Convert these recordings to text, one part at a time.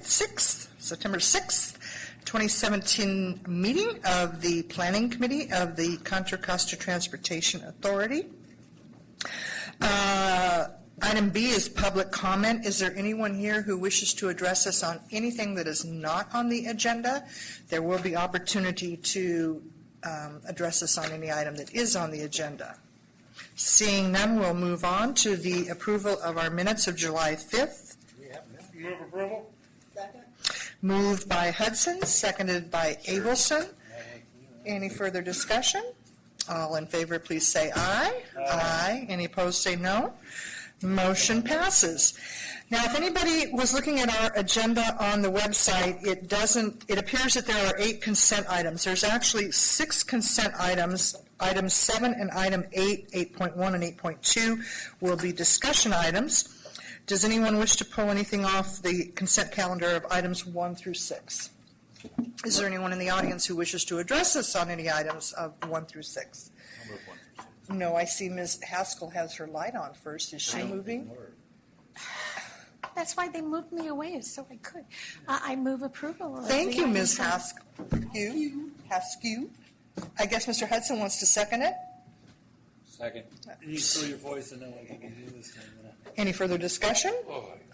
September 6th, 2017 meeting of the Planning Committee of the Contra Costa Transportation Authority. Item B is public comment. Is there anyone here who wishes to address us on anything that is not on the agenda? There will be opportunity to address us on any item that is on the agenda. Seeing none, we'll move on to the approval of our minutes of July 5th. Move approval. Second. Moved by Hudson, seconded by Abelson. Any further discussion? All in favor, please say aye. Aye. Any opposed, say no. Motion passes. Now, if anybody was looking at our agenda on the website, it appears that there are 8 consent items. There's actually 6 consent items. Item 7 and item 8, 8.1 and 8.2 will be discussion items. Does anyone wish to pull anything off the consent calendar of items 1 through 6? Is there anyone in the audience who wishes to address us on any items of 1 through 6? I'll move 1 through 6. No, I see Ms. Haskell has her light on first. Is she moving? That's why they moved me away so I could. I move approval. Thank you, Ms. Haskell. Haskew. I guess Mr. Hudson wants to second it. Second. You throw your voice in there like you can do this thing. Any further discussion?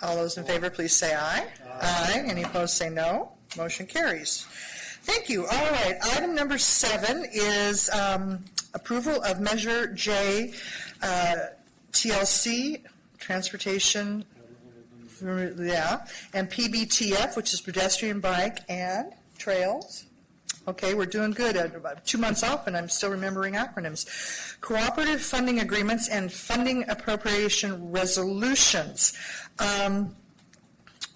All those in favor, please say aye. Aye. Any opposed, say no. Motion carries. Thank you. All right. Item number 7 is approval of Measure J, TLC, Transportation, and PBTF, which is Pedestrian, Bike, and Trails. Okay, we're doing good. About 2 months off, and I'm still remembering acronyms. Cooperative funding agreements and funding appropriation resolutions.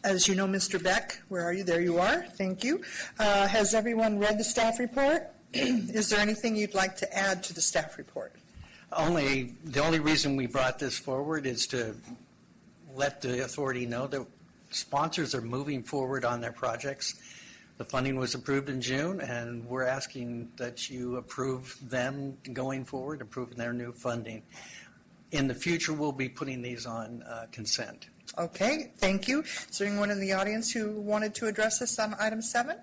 As you know, Mr. Beck, where are you? There you are. Thank you. Has everyone read the staff report? Is there anything you'd like to add to the staff report? The only reason we brought this forward is to let the authority know that sponsors are moving forward on their projects. The funding was approved in June, and we're asking that you approve them going forward, approving their new funding. In the future, we'll be putting these on consent. Okay, thank you. Is there anyone in the audience who wanted to address us on item 7?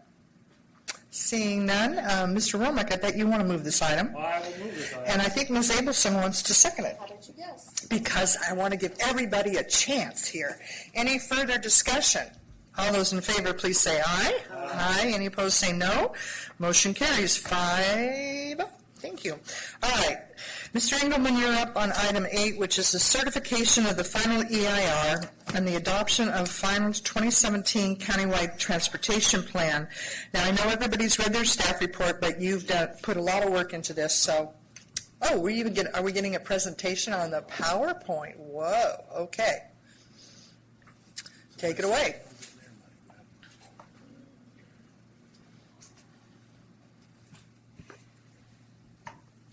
Seeing none, Mr. Romack, I bet you want to move this item. I will move this item. And I think Ms. Abelson wants to second it. How did you guess? Because I want to give everybody a chance here. Any further discussion? All those in favor, please say aye. Aye. Any opposed, say no. Motion carries 5. Thank you. All right. Mr. Engelman, you're up on item 8, which is the certification of the final EIR and the adoption of final 2017 countywide transportation plan. Now, I know everybody's read their staff report, but you've put a lot of work into this. So, are we getting a presentation on the PowerPoint? Whoa. Okay. Take it away.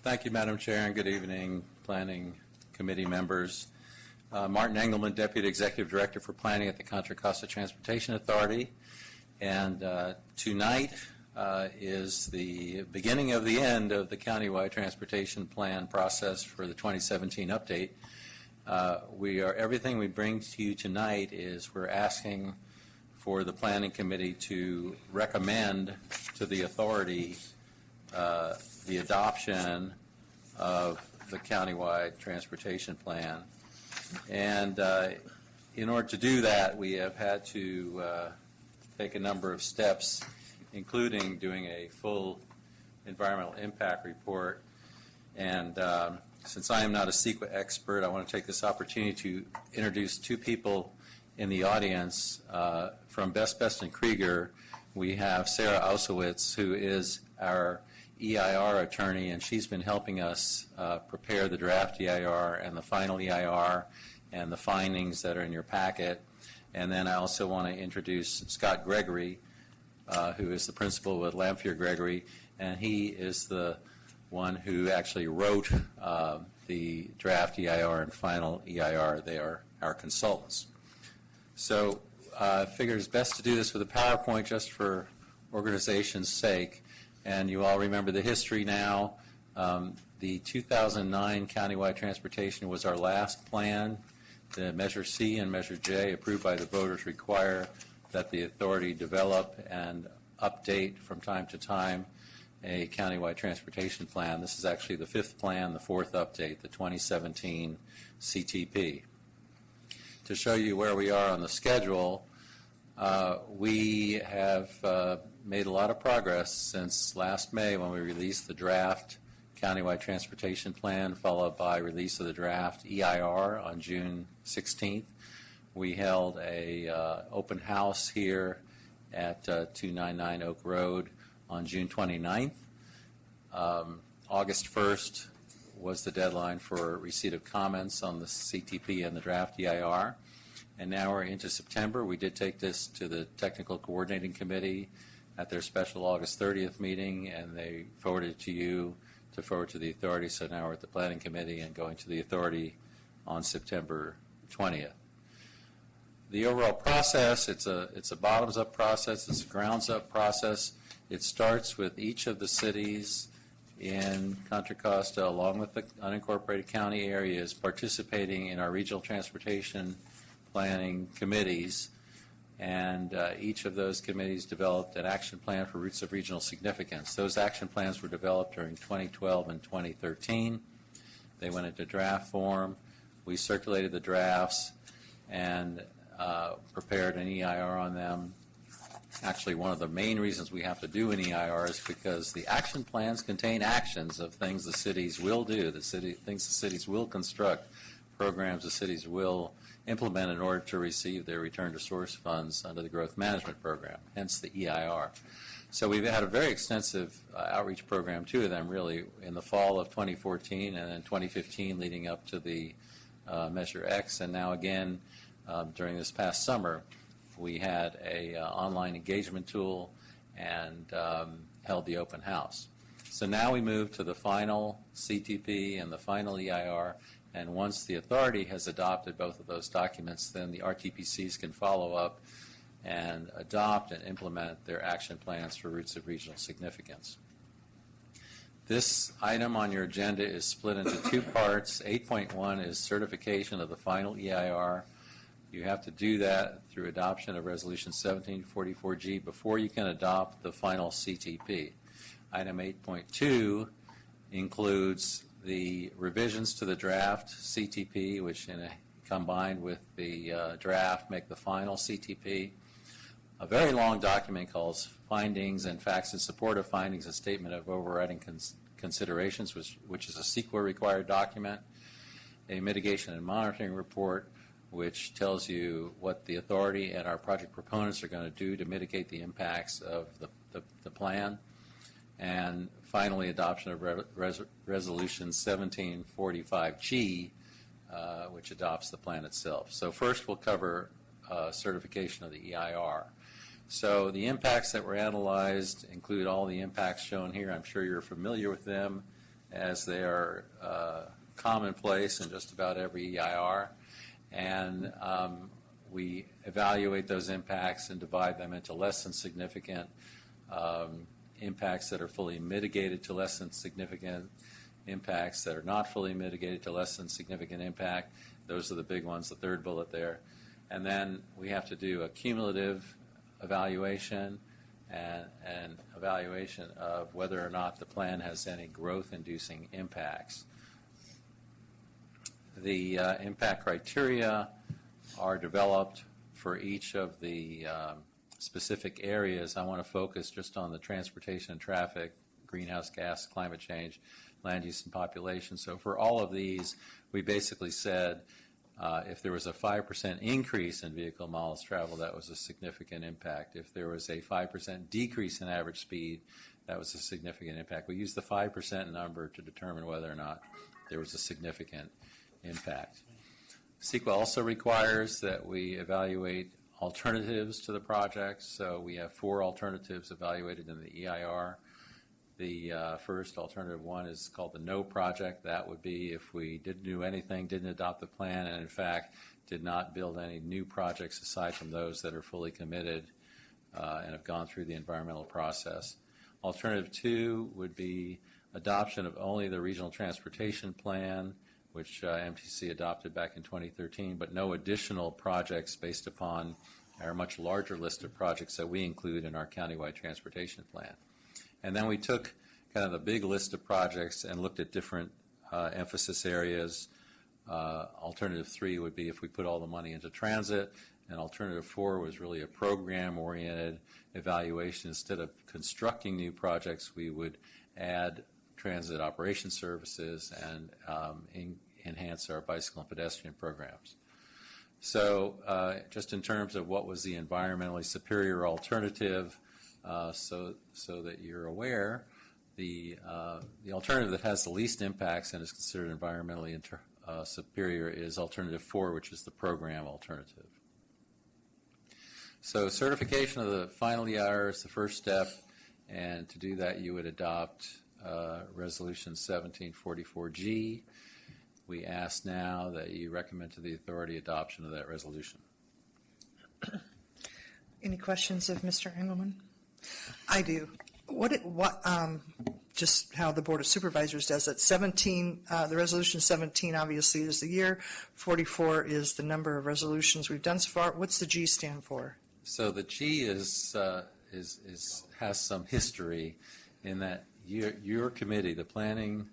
Thank you, Madam Chair, and good evening, Planning Committee members. Martin Engelman, Deputy Executive Director for Planning at the Contra Costa Transportation Authority. And tonight is the beginning of the end of the countywide transportation plan process for the 2017 update. Everything we bring to you tonight is we're asking for the Planning Committee to recommend to the authority the adoption of the countywide transportation plan. And in order to do that, we have had to take a number of steps, including doing a full environmental impact report. And since I am not a CEQA expert, I want to take this opportunity to introduce 2 people in the audience. From Best Best & Krieger, we have Sarah Ausowitz, who is our EIR attorney, and she's been helping us prepare the draft EIR and the final EIR and the findings that are in your packet. And then I also want to introduce Scott Gregory, who is the principal with Lamphere Gregory, and he is the one who actually wrote the draft EIR and final EIR. They are our consultants. So I figure it's best to do this with a PowerPoint just for organization's sake. And you all remember the history now. The 2009 countywide transportation was our last plan. The Measure C and Measure J, approved by the voters, require that the authority develop and update from time to time a countywide transportation plan. This is actually the fifth plan, the fourth update, the 2017 CTP. To show you where we are on the schedule, we have made a lot of progress since last May when we released the draft countywide transportation plan, followed by release of the draft EIR on June 16th. We held a open house here at 299 Oak Road on June 29th. August 1st was the deadline for receipt of comments on the CTP and the draft EIR. And now we're into September. We did take this to the Technical Coordinating Committee at their special August 30th meeting, and they forwarded it to you to forward to the authority. So now we're at the Planning Committee and going to the authority on September 20th. The overall process, it's a bottoms-up process, it's a grounds-up process. It starts with each of the cities in Contra Costa, along with the unincorporated county areas, participating in our regional transportation planning committees, and each of those committees developed an action plan for routes of regional significance. Those action plans were developed during 2012 and 2013. They went into draft form. We circulated the drafts and prepared an EIR on them. Actually, one of the main reasons we have to do an EIR is because the action plans contain actions of things the cities will do, things the cities will construct, programs the cities will implement in order to receive their return to source funds under the growth management program, hence the EIR. So we've had a very extensive outreach program, two of them really, in the fall of 2014 and then 2015 leading up to the Measure X, and now again during this past summer we had a online engagement tool and held the open house. So now we move to the final CTP and the final EIR, and once the authority has adopted both of those documents, then the RTPCs can follow up and adopt and implement their action plans for routes of regional significance. This item on your agenda is split into two parts. 8.1 is certification of the final EIR. You have to do that through adoption of Resolution 1744G before you can adopt the final CTP. Item 8.2 includes the revisions to the draft CTP, which combined with the draft make the final CTP. A very long document called Findings and Facts in Support of Findings, a Statement of Overriding Considerations, which is a CEQA required document. A mitigation and monitoring report, which tells you what the authority and our project proponents are going to do to mitigate the impacts of the plan. And finally, adoption of Resolution 1745G, which adopts the plan itself. So first we'll cover certification of the EIR. So the impacts that were analyzed include all the impacts shown here. I'm sure you're familiar with them as they are commonplace in just about every EIR. And we evaluate those impacts and divide them into less than significant impacts that are fully mitigated to less than significant impacts that are not fully mitigated to less than significant impact. Those are the big ones, the third bullet there. And then we have to do a cumulative evaluation and evaluation of whether or not the plan has any growth-inducing impacts. The impact criteria are developed for each of the specific areas. I want to focus just on the transportation and traffic, greenhouse gas, climate change, land use and population. So for all of these, we basically said if there was a 5% increase in vehicle miles traveled, that was a significant impact. If there was a 5% decrease in average speed, that was a significant impact. We used the 5% number to determine whether or not there was a significant impact. CEQA also requires that we evaluate alternatives to the project. So we have 4 alternatives evaluated in the EIR. The first alternative one is called the no project. That would be if we didn't do anything, didn't adopt the plan, and in fact did not build any new projects aside from those that are fully committed and have gone through the environmental process. Alternative 2 would be adoption of only the regional transportation plan, which MTC adopted back in 2013, but no additional projects based upon our much larger list of projects that we include in our countywide transportation plan. And then we took kind of the big list of projects and looked at different emphasis areas. Alternative 3 would be if we put all the money into transit, and alternative 4 was really a program-oriented evaluation. Instead of constructing new projects, we would add transit operation services and enhance our bicycle and pedestrian programs. So just in terms of what was the environmentally superior alternative, so that you're aware, the alternative that has the least impacts and is considered environmentally superior is alternative 4, which is the program alternative. So certification of the final EIR is the first step, and to do that you would adopt Resolution 1744G. We ask now that you recommend to the authority adoption of that resolution. Any questions of Mr. Engelmann? I do. Just how the Board of Supervisors does it. 17, the resolution 17 obviously is the year. 44 is the number of resolutions we've done so far. What's the G stand for? So the G has some history in that your committee, the planning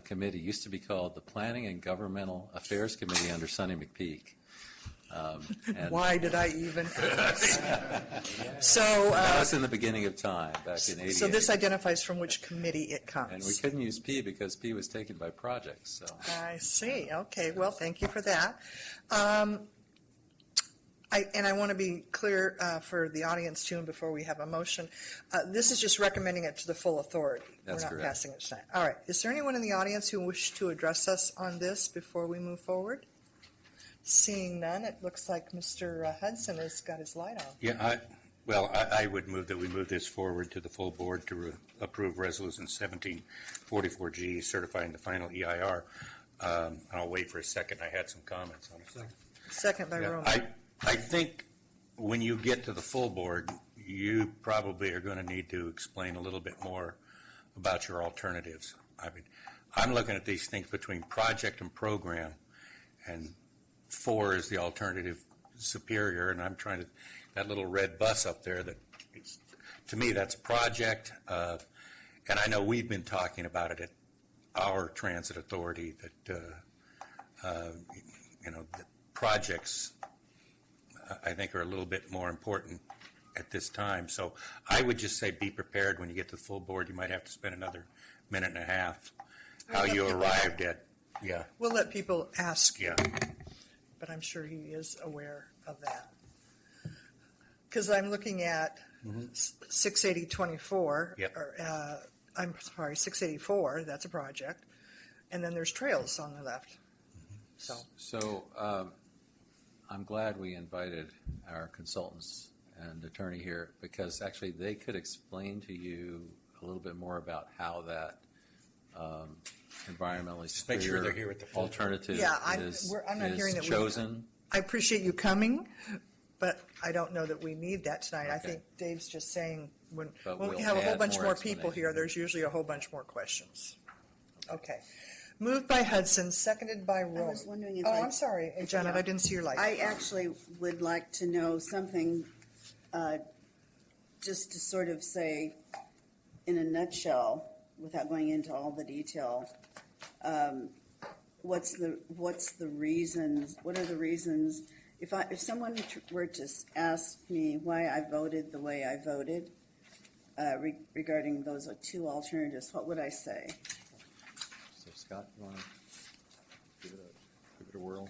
committee, used to be called the Planning and Governmental Affairs Committee under Sonny McPeak. And Why did I even ask? So that was in the beginning of time, back in '88. So this identifies from which committee it comes. And we couldn't use P because P was taken by projects. So I see. Okay. Well, thank you for that. I want to be clear for the audience too, and before we have a motion, this is just recommending it to the full authority. That's We're not correct. passing it tonight. All right. Is there anyone in the audience who wish to address us on this before we move forward? Seeing none, it looks like Mr. Hudson has got his light on. Yeah, I would move that we move this forward to the full board to approve Resolution 1744G, certifying the final EIR. I'll wait for a second. I had some comments on it. Second by Yeah, Roman. I think when you get to the full board, you probably are going to need to explain a little bit more about your alternatives. I mean, I'm looking at these things between project and program, and 4 is the alternative superior, and I'm trying to, that little red bus up there, to me, that's a project, and I know we've been talking about it at our transit authority, that, the projects, I think, are a little bit more important at this time. So I would just say be prepared when you get to the full board. You might have to spend another minute and a half, how you arrived at, yeah. We'll let people ask, Yeah. but I'm sure he is aware of that. Because I'm looking at 68024. Yep. I'm sorry, 684, that's a project. And then there's trails on the left. So, I'm glad we invited our consultants and attorney here, because actually they could explain to you a little bit more about how that environmentally Just make sure they're here superior at the full board. alternative Yeah, I'm not hearing that is we- chosen. I appreciate you coming, but I don't know that we need that tonight. I Okay. think Dave's just saying when But we we'll have a whole add bunch more more people here, explanation. there's usually a whole bunch more questions. Okay. Moved by Hudson, seconded by Roman. was wondering if Oh, I- I'm sorry, Janet, Yeah. I didn't see your light. I actually would like to know something, just to sort of say, in a nutshell, without going into all the detail, what's the reasons, what are the reasons, if someone were to ask me why I voted the way I voted, regarding those 2 alternatives, what would I say? So Scott, you want to give it a whirl?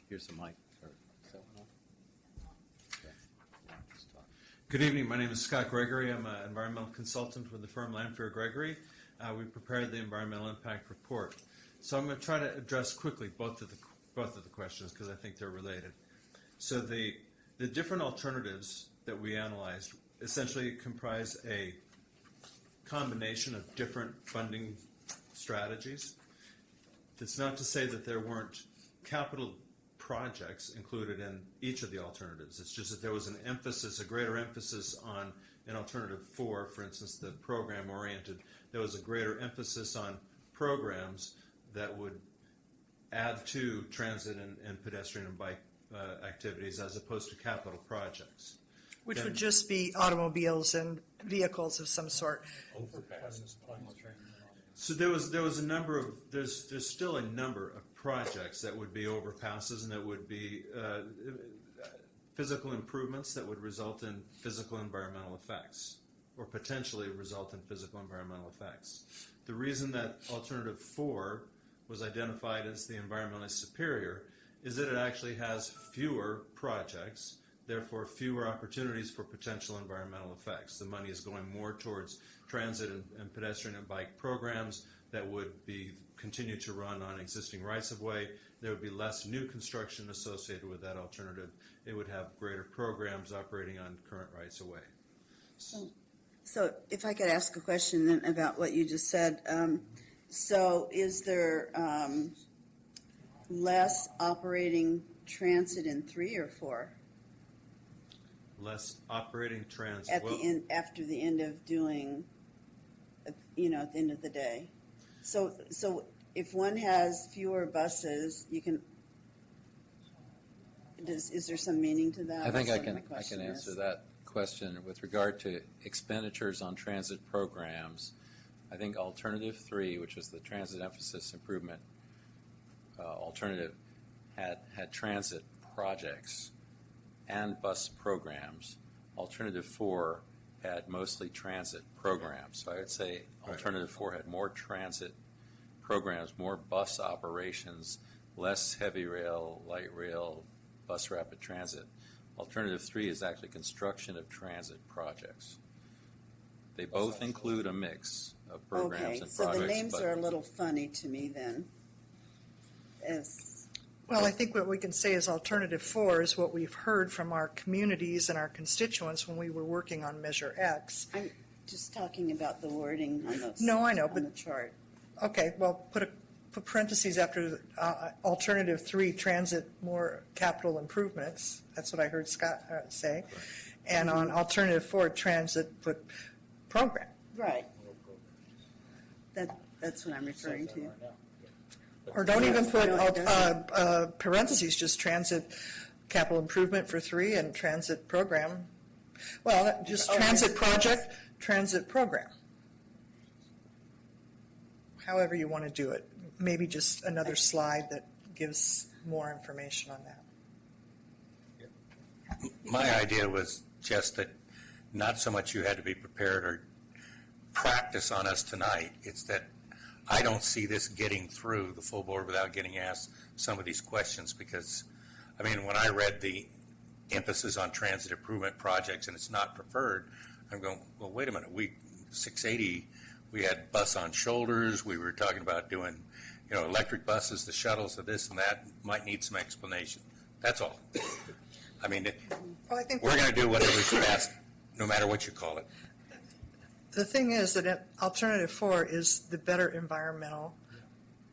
Here's the mic. Or, is that one on? Okay. Yeah, just talk. Good evening. My name is Scott Gregory. I'm an environmental consultant with the firm Lanphier Gregory. We prepared the environmental impact report. So I'm going to try to address quickly both of the questions because I think they're related. So the different alternatives that we analyzed essentially comprise a combination of different funding strategies. It's not to say that there weren't capital projects included in each of the alternatives. It's just that there was a greater emphasis on an alternative 4, for instance, the program-oriented. There was a greater emphasis on programs that would add to transit and pedestrian and bike activities as opposed to capital projects. Which would just be automobiles and vehicles of some sort. So there's still a number of projects that would be overpasses and that would be physical improvements that would result in physical environmental effects, or potentially result in physical environmental effects. The reason that alternative 4 was identified as the environmentally superior is that it actually has fewer projects, therefore fewer opportunities for potential environmental effects. The money is going more towards transit and pedestrian and bike programs that would be continue to run on existing rights-of-way. There would be less new construction associated with that alternative. It would have greater programs operating on current rights-of-way. So if I could ask a question then about what you just said. So is there less operating transit in 3 or 4? Less operating transit. At the end, after the end of doing, at the end of the day. So if one has fewer buses, you can. Is there some meaning to that? I think That's I what my can question answer is. that question with regard to expenditures on transit programs. I think alternative 3, which is the transit emphasis improvement alternative, had transit projects and bus programs. Alternative 4 had mostly transit programs. So I would say alternative 4 had more transit programs, more bus operations, less heavy rail, light rail, bus rapid transit. Alternative 3 is actually construction of transit projects. They both include a mix of programs Okay, and so projects. the names but are a little funny to me then. Well, I think what we can say is alternative 4 is what we've heard from our communities and our constituents when we were working on Measure X. I'm just talking about the wording on those. No, I know, on but- the chart. Okay, well, put parentheses after alternative 3, transit more capital improvements. That's what I heard Scott say. And on alternative 4, transit, put program. Right. That's what I'm referring to. Or don't even put No, it doesn't. parentheses, just transit capital improvement for 3 and transit program. Well, just Oh, transit project, transit program. However you want to do it. Maybe just another slide that gives more information on that. My idea was just that not so much you had to be prepared or practice on us tonight. It's that I don't see this getting through the full board without getting asked some of these questions because, I mean, when I read the emphasis on transit improvement projects and it's not preferred, I'm going, well, wait a minute. 680, we had bus on shoulders. We were talking about doing, electric buses, the shuttles, of this and that. Might need some explanation. That's all. I mean, Well, I think we're going to do whatever's asked, no matter what you call it. the thing is that alternative 4 is the better environmental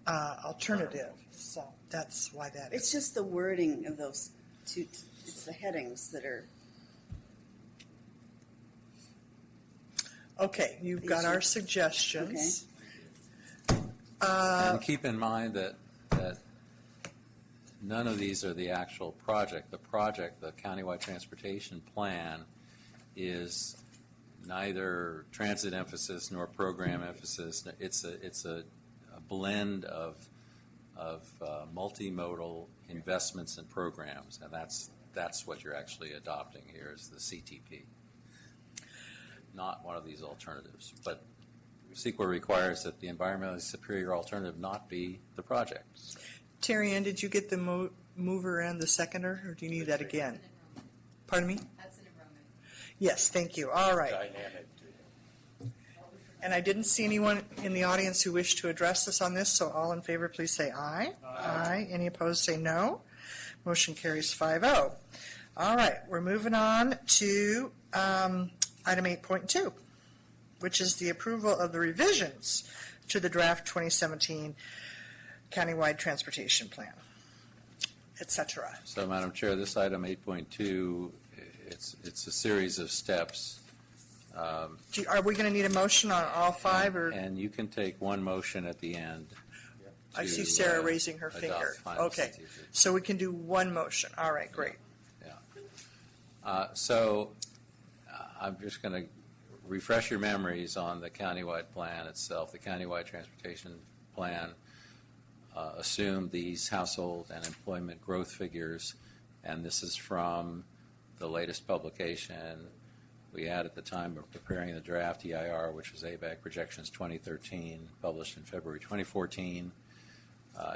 alternative. So that's why that It's is. just the wording of those two, it's the headings that are, Okay, you've got our suggestions. And keep in mind that none of these are the actual project. The project, the countywide transportation plan, is neither transit emphasis nor program emphasis. It's a blend of multimodal investments and programs, and that's what you're actually adopting here is the CTP, not one of these alternatives. But CEQA requires that the environmentally superior alternative not be the project. Terry Ann, did you get the mover and the seconder, or do you need that again? Pardon me? That's an enrollment. Yes, thank you. All right. Dynamic. And I didn't see anyone in the audience who wished to address us on this, so all in favor, please say aye. Aye. Any opposed, say no. Motion carries 5-0. All right, we're moving on to item 8.2, which is the approval of the revisions to the draft 2017 countywide transportation plan, et cetera. So, Madam Chair, this item 8.2, it's a series of steps. Are we going to need a motion on all 5, or? And you can take one motion at the end I see to, Sarah raising her adopt finger. final Okay, CTP. so we can do one motion. All right, great. I'm just going to refresh your memories on the countywide plan itself. The countywide transportation plan assumed these household and employment growth figures, and this is from the latest publication we had at the time of preparing the draft EIR, which was ABAG Projections 2013, published in February 2014.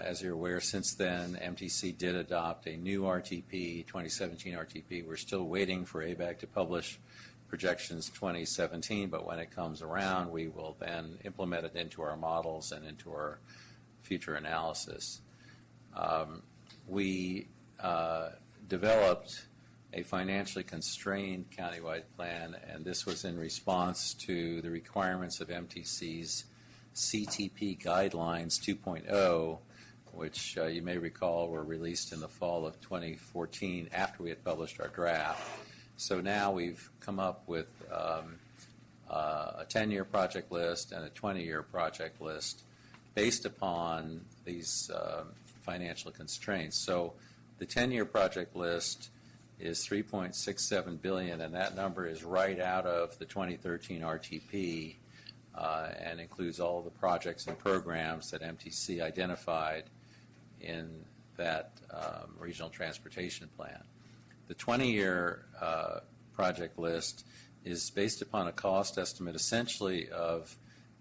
As you're aware, since then, MTC did adopt a new RTP, 2017 RTP. We're still waiting for ABAG to publish projections 2017, but when it comes around, we will then implement it into our models and into our future analysis. We developed a financially constrained countywide plan, and this was in response to the requirements of MTC's CTP Guidelines 2.0, which you may recall were released in the fall of 2014 after we had published our draft. So now we've come up with a 10-year project list and a 20-year project list based upon these financial constraints. So the 10-year project list is $3.67 billion, and that number is right out of the 2013 RTP and includes all the projects and programs that MTC identified in that regional transportation plan. The 20-year project list is based upon a cost estimate essentially of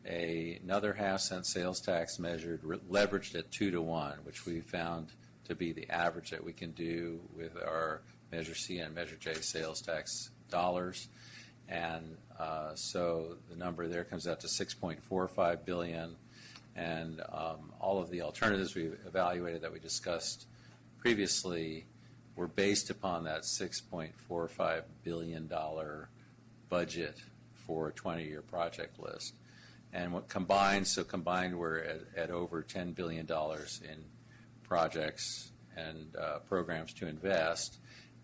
another half-cent sales tax measured, leveraged at 2-to-1, which we found to be the average that we can do with our Measure C and Measure J sales tax dollars. And so the number there comes out to $6.45 billion. And all of the alternatives we've evaluated that we discussed previously were based upon that $6.45 billion budget for a 20-year project list. And what combined we're at over $10 billion in projects and programs to invest.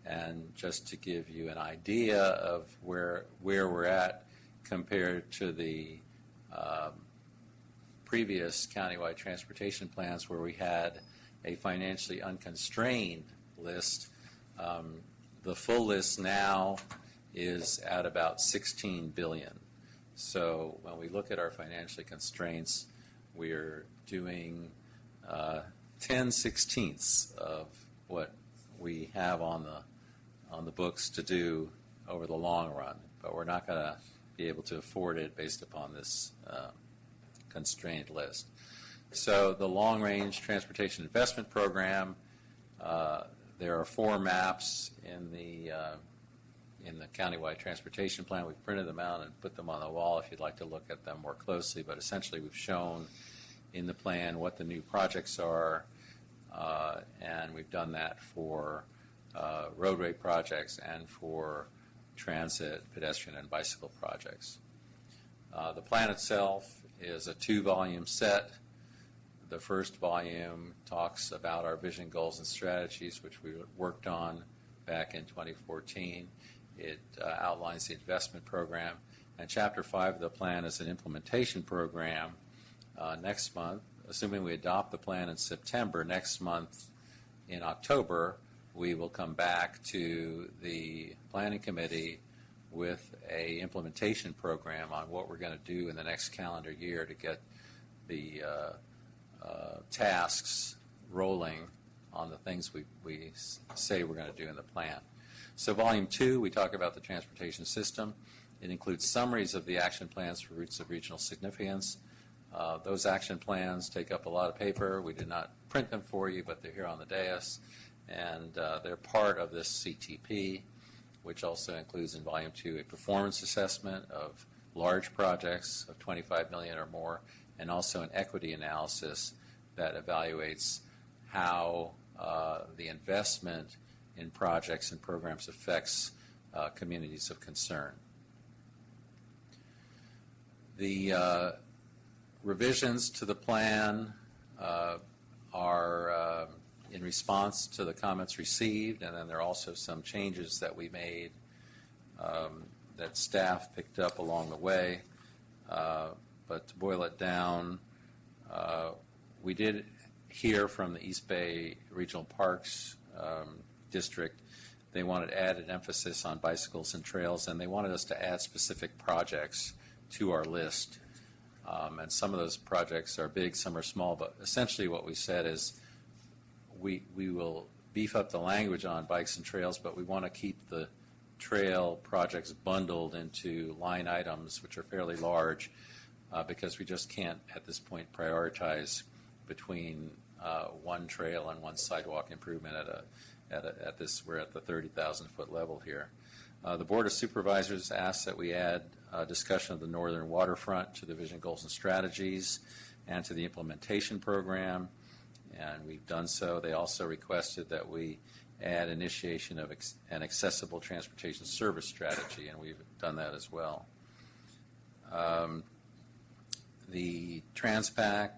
And just to give you an idea of where we're at compared to the previous countywide transportation plans where we had a financially unconstrained list, the full list now is at about $16 billion. So when we look at our financial constraints, we're doing 10/16ths of what we have on the books to do over the long run, but we're not going to be able to afford it based upon this constrained list. So the long-range transportation investment program, there are 4 maps in the countywide transportation plan. We've printed them out and put them on the wall if you'd like to look at them more closely, but essentially we've shown in the plan what the new projects are, and we've done that for roadway projects and for transit, pedestrian, and bicycle projects. The plan itself is a 2-volume set. The first volume talks about our vision, goals, and strategies, which we worked on back in 2014. It outlines the investment program. And Chapter 5 of the plan is an implementation program. Next month, assuming we adopt the plan in September, next month in October, we will come back to the planning committee with a implementation program on what we're going to do in the next calendar year to get the tasks rolling on the things we say we're going to do in the plan. So Volume 2, we talk about the transportation system. It includes summaries of the action plans for routes of regional significance. Those action plans take up a lot of paper. We did not print them for you, but they're here on the dais, and they're part of this CTP, which also includes in Volume 2 a performance assessment of large projects of $25 million or more, and also an equity analysis that evaluates how the investment in projects and programs affects communities of concern. The revisions to the plan are in response to the comments received, and then there are also some changes that we made that staff picked up along the way. But to boil it down, we did hear from the East Bay Regional Parks District. They wanted added emphasis on bicycles and trails, and they wanted us to add specific projects to our list. And some of those projects are big, some are small, but essentially what we said is we will beef up the language on bikes and trails, but we want to keep the trail projects bundled into line items, which are fairly large, because we just can't, at this point, prioritize between one trail and one sidewalk improvement at this. We're at the 30,000-foot level here. The Board of Supervisors asked that we add discussion of the northern waterfront to the vision, goals, and strategies and to the implementation program, and we've done so. They also requested that we add initiation of an accessible transportation service strategy, and we've done that as well. The Transpac,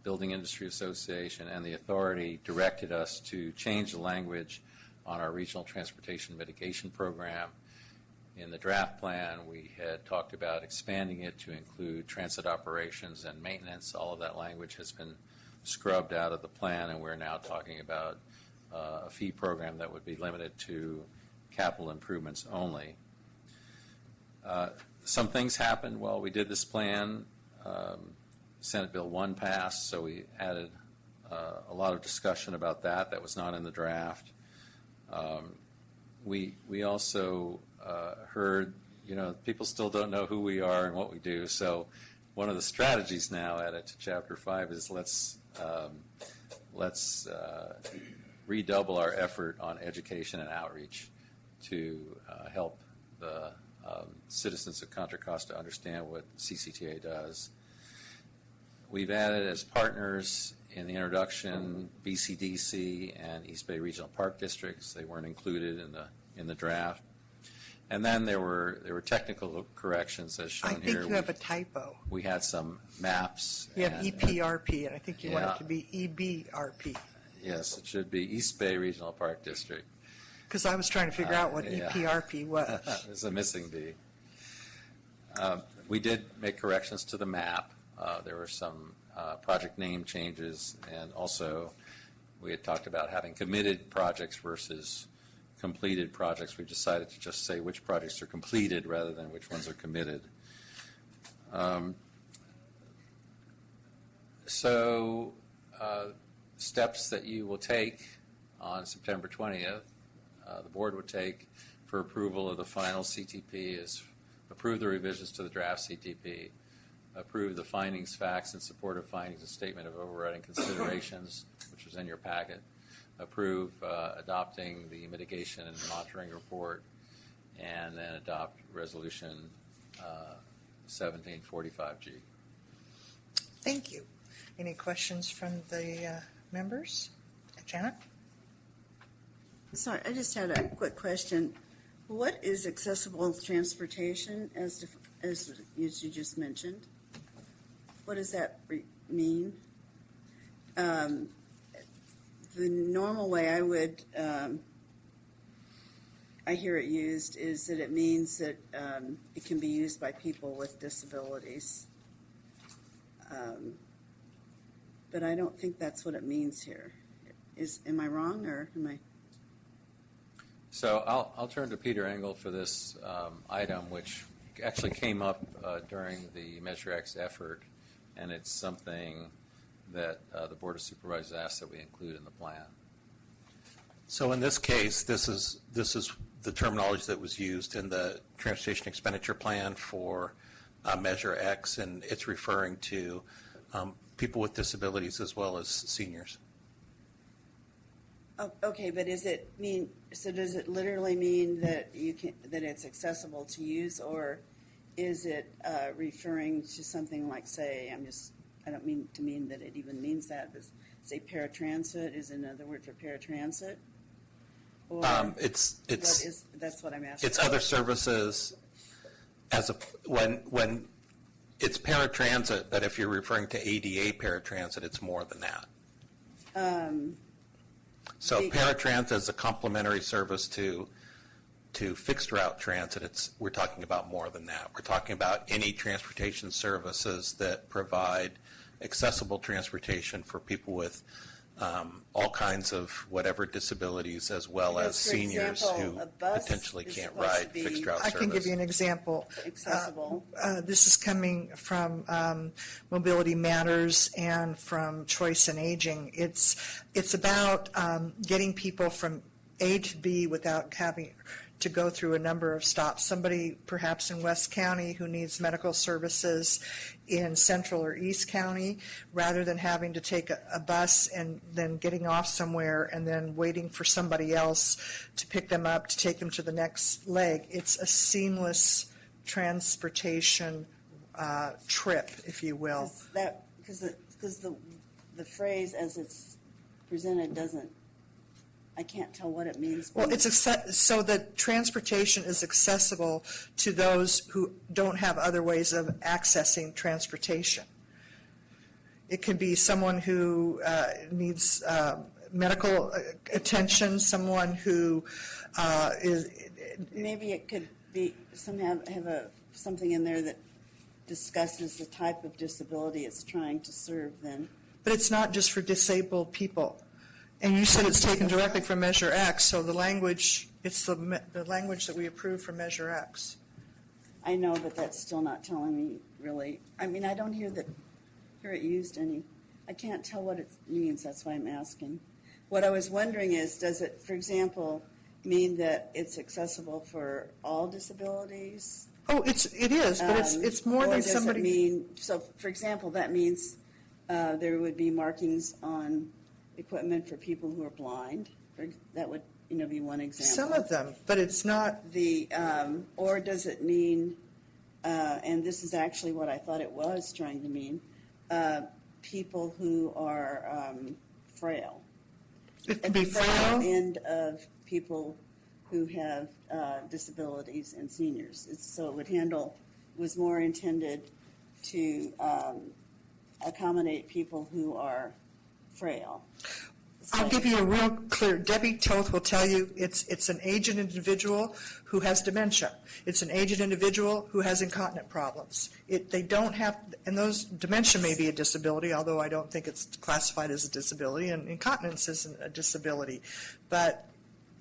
Building Industry Association, and the authority directed us to change the language on our regional transportation mitigation program. In the draft plan, we had talked about expanding it to include transit operations and maintenance. All of that language has been scrubbed out of the plan, and we're now talking about a fee program that would be limited to capital improvements only. Some things happened while we did this plan. Senate Bill 1 passed, so we added a lot of discussion about that. That was not in the draft. We also heard, people still don't know who we are and what we do. So one of the strategies now added to Chapter 5 is let's redouble our effort on education and outreach to help the citizens of Contra Costa understand what CCTA does. We've added as partners in the introduction BCDC and East Bay Regional Park Districts. They weren't included in the draft. And then there were technical corrections as shown I think here. you have a typo. We had some maps. You have and, EPRP, and I think you want yeah. it to be EBRP. Yes, it should be East Bay Regional Park District. Because I was trying to figure out what yeah. EPRP was. There's a missing B. We did make corrections to the map. There were some project name changes, and also we had talked about having committed projects versus completed projects. We decided to just say which projects are completed rather than which ones are committed. Steps that you will take on September 20th, the board would take for approval of the final CTP is approve the revisions to the draft CTP, approve the findings, facts, and supportive findings and statement of overriding considerations, which was in your packet, approve adopting the mitigation and monitoring report, and then adopt resolution 1745G. Thank you. Any questions from the members? Janet? Sorry, I just had a quick question. What is accessible transportation as you just mentioned? What does that mean? The normal way I hear it used is that it means that it can be used by people with disabilities. But I don't think that's what it means here. Am I wrong, or am I? So I'll turn to Peter Engel for this item, which actually came up during the Measure X effort, and it's something that the Board of Supervisors asked that we include in the plan. So in this case, this is the terminology that was used in the Transportation Expenditure Plan for Measure X, and it's referring to people with disabilities as well as seniors. Oh, okay, but does it literally mean that that it's accessible to use, or is it referring to something like, say, I don't mean to mean that it even means that, but say paratransit is another word for paratransit? Or that's what I'm asking. It's other services when it's paratransit, but if you're referring to ADA paratransit, it's more than that. So paratransit is a complementary service to fixed route transit. We're talking about more than that. We're talking about any transportation services that provide accessible transportation for people with all kinds of whatever disabilities, as well as Because, for seniors example, who a bus potentially is can't supposed to ride be fixed route I service. can give you an example. accessible. This is coming from Mobility Matters and from Choice and Aging. It's about getting people from A to B without having to go through a number of stops. Somebody perhaps in West County who needs medical services in Central or East County, rather than having to take a bus and then getting off somewhere and then waiting for somebody else to pick them up to take them to the next leg. It's a seamless transportation trip, if you will. Because the phrase as it's presented doesn't, I can't tell what it means. Well, so that transportation is accessible to those who don't have other ways of accessing transportation. It can be someone who needs medical attention, someone who is. Maybe it could be something in there that discusses the type of disability it's trying to serve then. But it's not just for disabled people. And you said it's taken directly from Measure X, so the language, it's the language that we approved from Measure X. I know, but that's still not telling me really. I mean, I don't hear it used any. I can't tell what it means, that's why I'm asking. What I was wondering is, does it, for example, mean that it's accessible for all disabilities? Oh, it is, but it's more Or than does somebody. it mean, so for example, that means there would be markings on equipment for people who are blind. That would, be one example. Some of them, but it's not. Or does it mean, and this is actually what I thought it was trying to mean, people who are frail. It can At be the frail frail. end of people who have disabilities and seniors. So it was more intended to accommodate people who are frail. I'll give you a real clear. Debbie Toth will tell you it's an aged individual who has dementia. It's an aged individual who has incontinent problems. They don't have, and those dementia may be a disability, although I don't think it's classified as a disability, and incontinence isn't a disability. But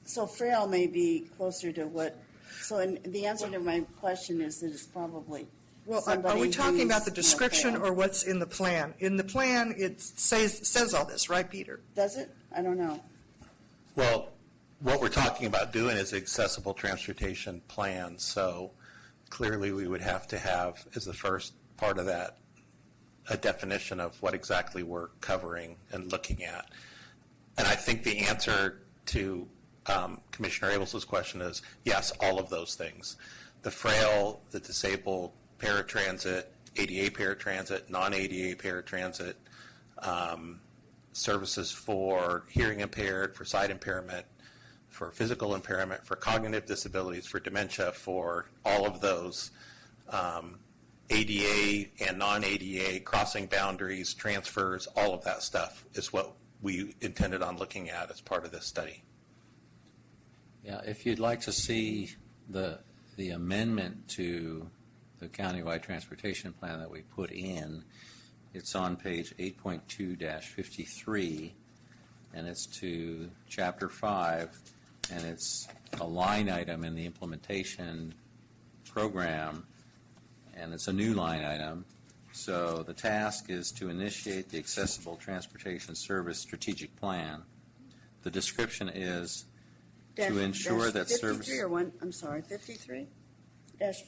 so frail may be closer to what. So the answer to my question is that it's probably. well, are we talking about the who's more description frail. or what's in the plan? In the plan, it says all this, right, Peter? Does it? I don't know. Well, what we're talking about doing is accessible transportation plan, so clearly we would have to have, as the first part of that, a definition of what exactly we're covering and looking at. And I think the answer to Commissioner Abels's question is yes, all of those things. The frail, the disabled, paratransit, ADA paratransit, non-ADA paratransit, services for hearing impaired, for sight impairment, for physical impairment, for cognitive disabilities, for dementia, for all of those, ADA and non-ADA, crossing boundaries, transfers, all of that stuff is what we intended on looking at as part of this study. Yeah, if you'd like to see the amendment to the countywide transportation plan that we put in, it's on page 8.2-53, and it's to Chapter 5, and it's a line item in the implementation program, and it's a new line item. So the task is to initiate the Accessible Transportation Service Strategic Plan. The description is to ensure that service. 53 or one, I'm sorry, 53? Dash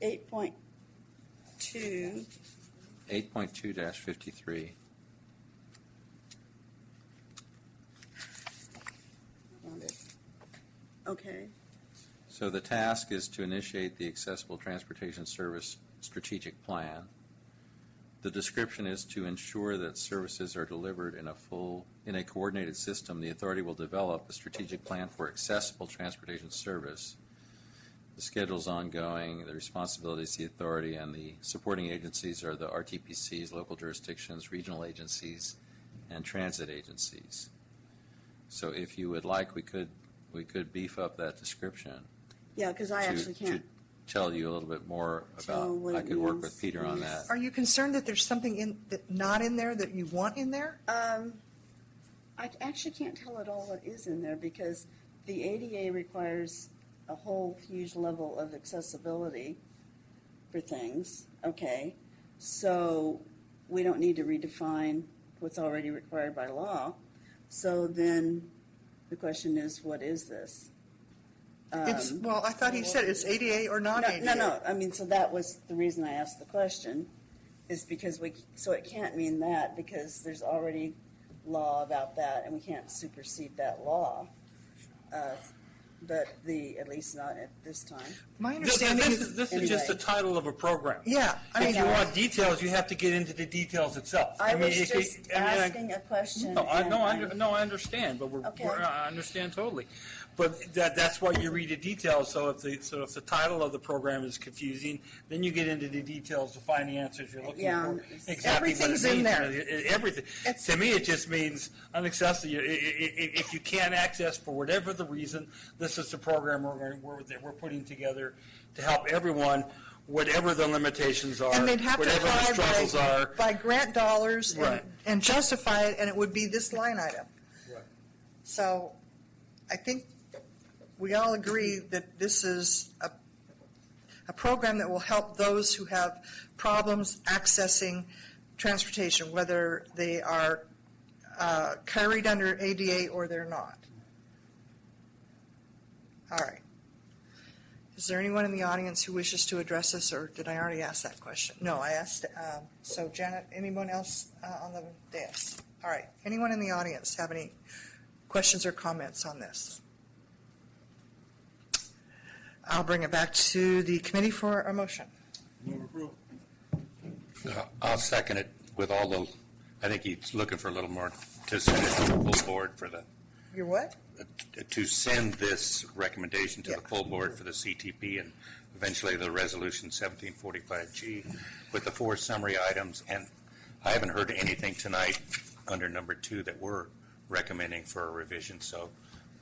8.2. 8.2-53. Okay. So the task is to initiate the Accessible Transportation Service Strategic Plan. The description is to ensure that services are delivered in a coordinated system. The authority will develop a strategic plan for accessible transportation service. The schedule is ongoing. The responsibilities of the authority and the supporting agencies are the RTPCs, local jurisdictions, regional agencies, and transit agencies. So if you would like, we could beef up that description. Yeah, because I actually can't tell you a little bit more So about. what I it could work means with Peter on that. Are you concerned that there's something not in there that you want in there? I actually can't tell at all what is in there because the ADA requires a whole huge level of accessibility for things, okay? So we don't need to redefine what's already required by law. So then the question is, what is this? Well, I thought he said it's ADA or non-ADA. No, I mean, so that was the reason I asked the question, is because so it can't mean that because there's already law about that and we can't supersede that law. But at least not at this time. My This understanding is, is, this is just the Anyway. title of a program. yeah, I If mean, you want details, you have to get into the details itself. I was if just asking a question. No, I and I understand, but Okay. I understand totally. But that's why you read the details, so if the title of the program is confusing, then you get into the details to find the answers you're looking Yeah. for. Exactly what it Everything's in means. there. Everything. It's- To me, it just means unaccessible. If you can't access for whatever the reason, this is the program we're putting together to help everyone, whatever the limitations are, and they'd have to whatever the struggles apply are. by grant dollars Right. and justify it, and it would be this line item. Right. So I think we all agree that this is a program that will help those who have problems accessing transportation, whether they are carried under ADA or they're not. All right. Is there anyone in the audience who wishes to address this, or did I already ask that question? No, I asked, so Janet, anyone else on the dais? All right, anyone in the audience have any questions or comments on this? I'll bring it back to the committee for a motion. Move approval. I'll second it with all the, I think he's looking for a little more to send it to the full board for the, Your what? to send this recommendation to the Yeah. full board for the CTP and eventually the resolution 1745G with the 4 summary items. And I haven't heard anything tonight under number 2 that we're recommending for a revision. So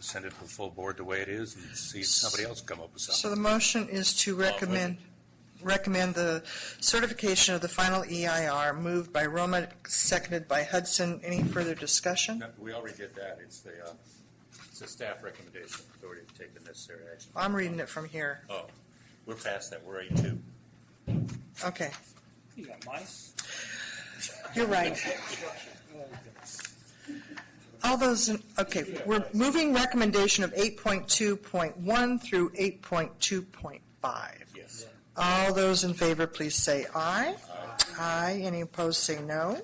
send it to the full board the way it is and see if somebody else come up with So something. the motion is to recommend the certification of the final EIR, moved by Roma, seconded by Hudson. Any further discussion? No, we already did that. It's a staff recommendation. Authority to take the necessary action. I'm reading it from here. Oh, we're past that. We're A2. Okay, You got mice? you're right. All those, okay, we're moving recommendation of 8.2.1 through 8.2.5. Yes. All those in favor, please say aye. Aye. Any opposed, say no.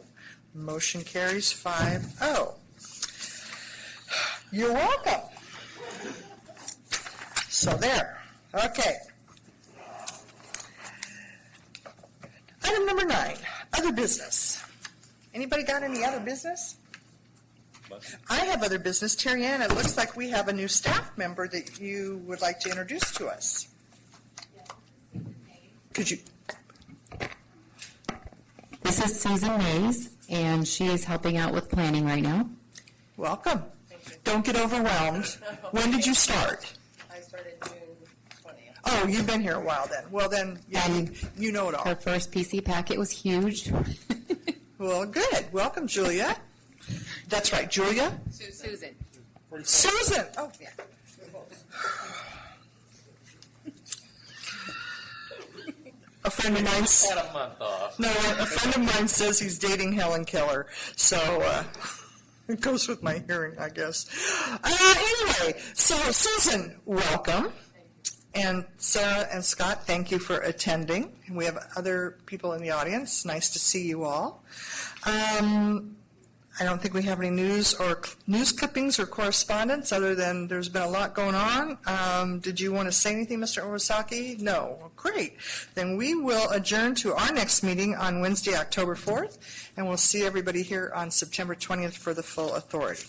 Motion carries 5-0. You're welcome. So there. Okay. Item number 9, other business. Anybody got any other business? I have other business. Terry Ann, it looks like we have a new staff member that you would like to introduce to us. Could you? This is Susan Mays, and she is helping out with planning right now. Welcome. Don't get overwhelmed. When did you start? I started June 20th. Oh, you've been here a while then. Well, then, yeah, you know it all. Her first PC packet was huge. Well, good. Welcome, Julia. That's right, Julia. Susan. Susan. Oh, Yeah. a friend of mine. Had a month off. No, a friend of mine says he's dating Helen Keller. So it goes with my hearing, I guess. Anyway, so Susan, welcome. And Sarah and Scott, thank you for attending. We have other people in the audience. Nice to see you all. I don't think we have any news clippings or correspondence other than there's been a lot going on. Did you want to say anything, Mr. Owasaki? No. Well, great. Then we will adjourn to our next meeting on Wednesday, October 4th, and we'll see everybody here on September 20th for the full authority.